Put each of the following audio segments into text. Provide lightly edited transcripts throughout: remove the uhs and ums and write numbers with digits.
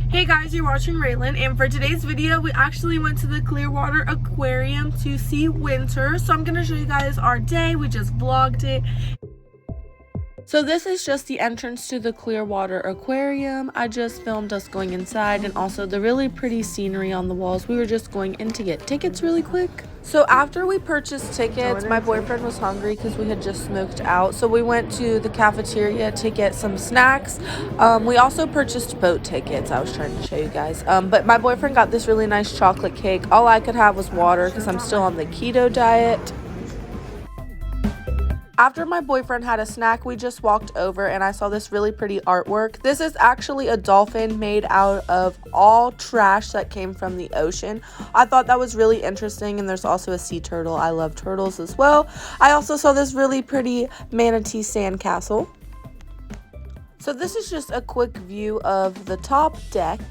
Hey guys, you're watching Raylan, and for today's video we actually went to the Clearwater Aquarium to see winter. So I'm gonna show you guys our day. We just vlogged it. So this is just the entrance to the Clearwater Aquarium. I just filmed us going inside and also the really pretty scenery on the walls. We were just going in to get tickets really quick. So after we purchased tickets, my boyfriend was hungry because we had just smoked out. So we went to the cafeteria to get some snacks. We also purchased boat tickets. I was trying to show you guys. But my boyfriend got this really nice chocolate cake. All I could have was water because I'm still on the keto diet. After my boyfriend had a snack, we just walked over and I saw this really pretty artwork. This is actually a dolphin made out of all trash that came from the ocean. I thought that was really interesting, and there's also a sea turtle. I love turtles as well. I also saw this really pretty manatee sandcastle. So this is just a quick view of the top deck.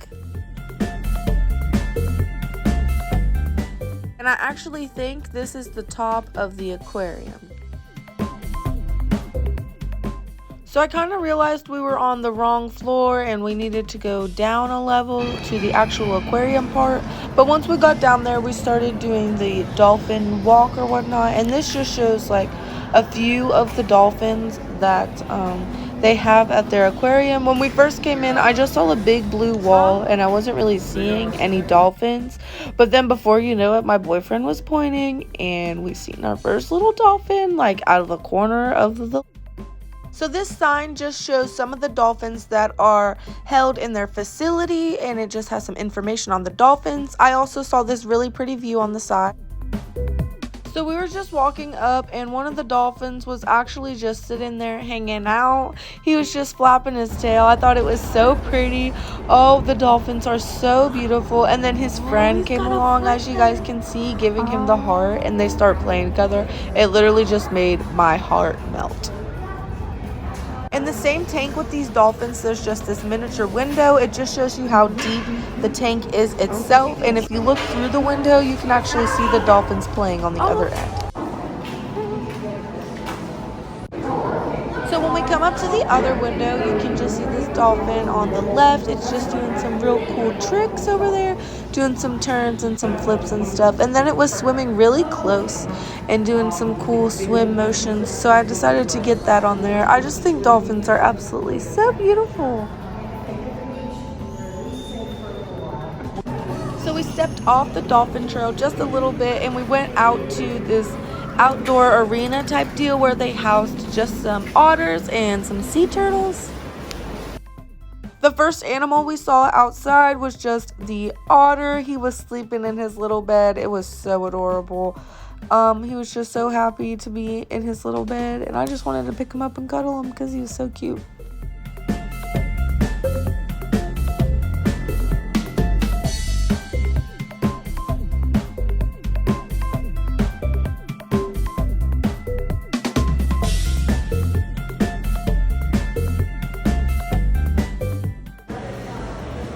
And I actually think this is the top of the aquarium. So I kind of realized we were on the wrong floor and we needed to go down a level to the actual aquarium part. But once we got down there, we started doing the dolphin walk or whatnot. And this just shows like a few of the dolphins that they have at their aquarium. When we first came in, I just saw a big blue wall and I wasn't really seeing any dolphins. But then before you know it, my boyfriend was pointing and we seen our first little dolphin like out of the corner of the. So this sign just shows some of the dolphins that are held in their facility, and it just has some information on the dolphins. I also saw this really pretty view on the side. So we were just walking up and one of the dolphins was actually just sitting there hanging out. He was just flapping his tail. I thought it was so pretty. Oh, the dolphins are so beautiful. And then his friend came along, as you guys can see, giving him the heart, and they start playing together. It literally just made my heart melt. In the same tank with these dolphins, there's just this miniature window. It just shows you how deep the tank is itself. And if you look through the window, you can actually see the dolphins playing on the other end. So when we come up to the other window, you can just see this dolphin on the left. It's just doing some real cool tricks over there, doing some turns and some flips and stuff. And then it was swimming really close and doing some cool swim motions. So I decided to get that on there. I just think dolphins are absolutely so beautiful. So we stepped off the dolphin trail just a little bit and we went out to this outdoor arena type deal where they housed just some otters and some sea turtles. The first animal we saw outside was just the otter. He was sleeping in his little bed. It was so adorable. He was just so happy to be in his little bed, and I just wanted to pick him up and cuddle him because he was so cute.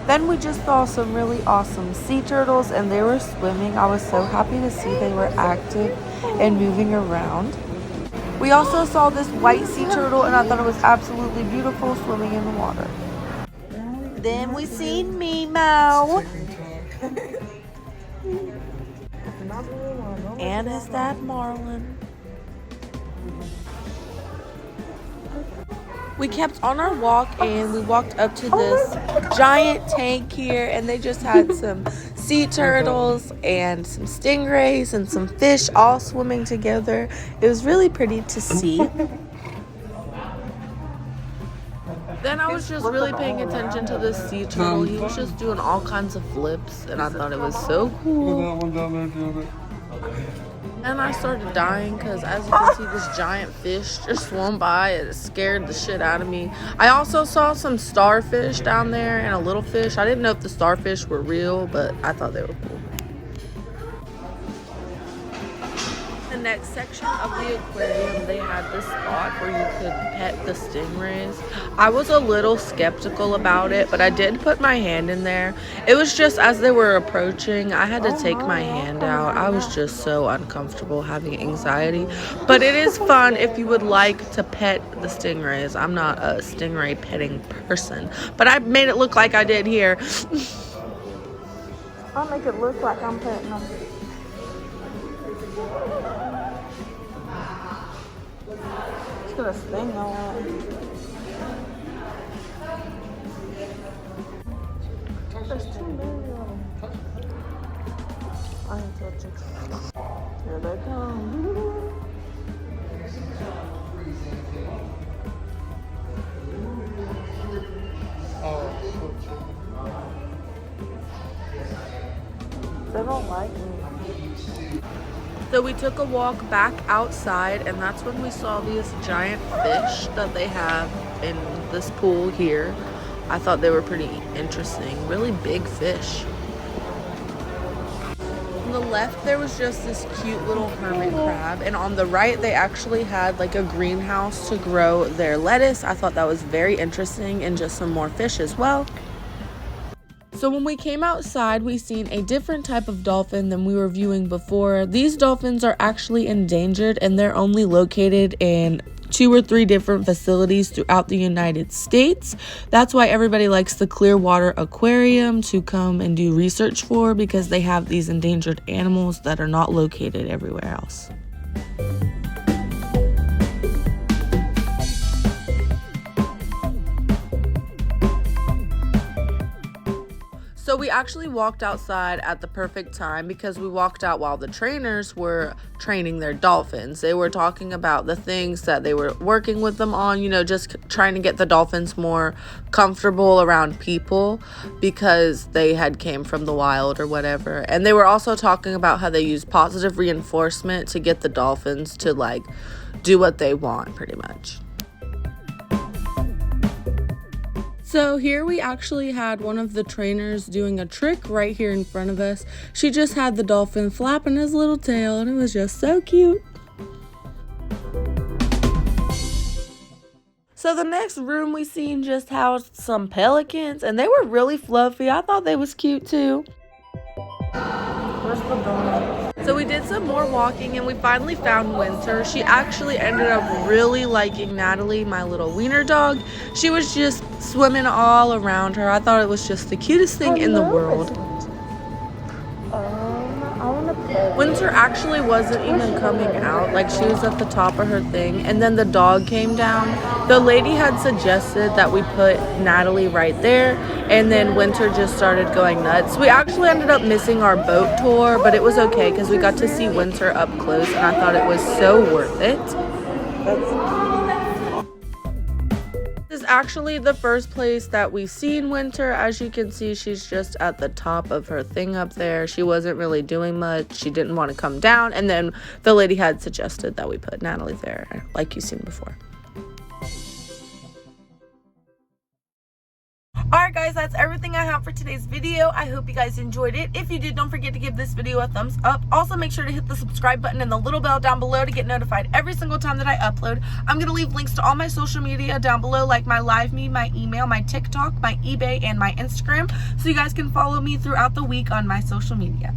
Then we just saw some really awesome sea turtles, and they were swimming. I was so happy to see they were active and moving around. We also saw this white sea turtle, and I thought it was absolutely beautiful swimming in the water. Then we seen Meow. And his dad Marlin. We kept on our walk and we walked up to this giant tank here, and they just had some sea turtles and some stingrays and some fish all swimming together. It was really pretty to see. Then I was just really paying attention to this sea turtle. He was just doing all kinds of flips and I thought it was so cool. And I started dying because, as you can see, this giant fish just swam by. It scared the shit out of me. I also saw some starfish down there and a little fish. I didn't know if the starfish were real, but I thought they were cool. And next section of the aquarium, they had this spot where you could pet the stingrays. I was a little skeptical about it, but I did put my hand in there. It was just as they were approaching, I had to take my hand out. I was just so uncomfortable, having anxiety. But it is fun if you would like to pet the stingrays. I'm not a stingray petting person, but I made it look like I did here. I'll make it look like I'm petting them. It's gonna sting though. There's too many of them. I ain't touching. Here they come. They don't like me. So we took a walk back outside, and that's when we saw these giant fish that they have in this pool here. I thought they were pretty interesting, really big fish. On the left, there was just this cute little hermit crab, and on the right, they actually had like a greenhouse to grow their lettuce. I thought that was very interesting, and just some more fish as well. So when we came outside, we seen a different type of dolphin than we were viewing before. These dolphins are actually endangered, and they're only located in 2 or 3 different facilities throughout the United States. That's why everybody likes the Clearwater Aquarium to come and do research for, because they have these endangered animals that are not located everywhere else. So we actually walked outside at the perfect time, because we walked out while the trainers were training their dolphins. They were talking about the things that they were working with them on, you know, just trying to get the dolphins more comfortable around people because they had came from the wild or whatever. And they were also talking about how they use positive reinforcement to get the dolphins to like do what they want pretty much. So here we actually had one of the trainers doing a trick right here in front of us. She just had the dolphin flapping his little tail, and it was just so cute. So the next room we seen just housed some pelicans, and they were really fluffy. I thought they was cute too. Where's the donut? So we did some more walking, and we finally found Winter. She actually ended up really liking Natalie, my little wiener dog. She was just swimming all around her. I thought it was just the cutest thing in the world. Winter actually wasn't even coming out, like she was at the top of her thing, and then the dog came down. The lady had suggested that we put Natalie right there, and then Winter just started going nuts. We actually ended up missing our boat tour, but it was okay because we got to see Winter up close, and I thought it was so worth it. This is actually the first place that we've seen Winter. As you can see, she's just at the top of her thing up there. She wasn't really doing much. She didn't want to come down, and then the lady had suggested that we put Natalie there, like you've seen before. Alright guys, that's everything I have for today's video. I hope you guys enjoyed it. If you did, don't forget to give this video a thumbs up. Also, make sure to hit the subscribe button and the little bell down below to get notified every single time that I upload. I'm going to leave links to all my social media down below, like my live me, my email, my TikTok, my eBay, and my Instagram, so you guys can follow me throughout the week on my social media.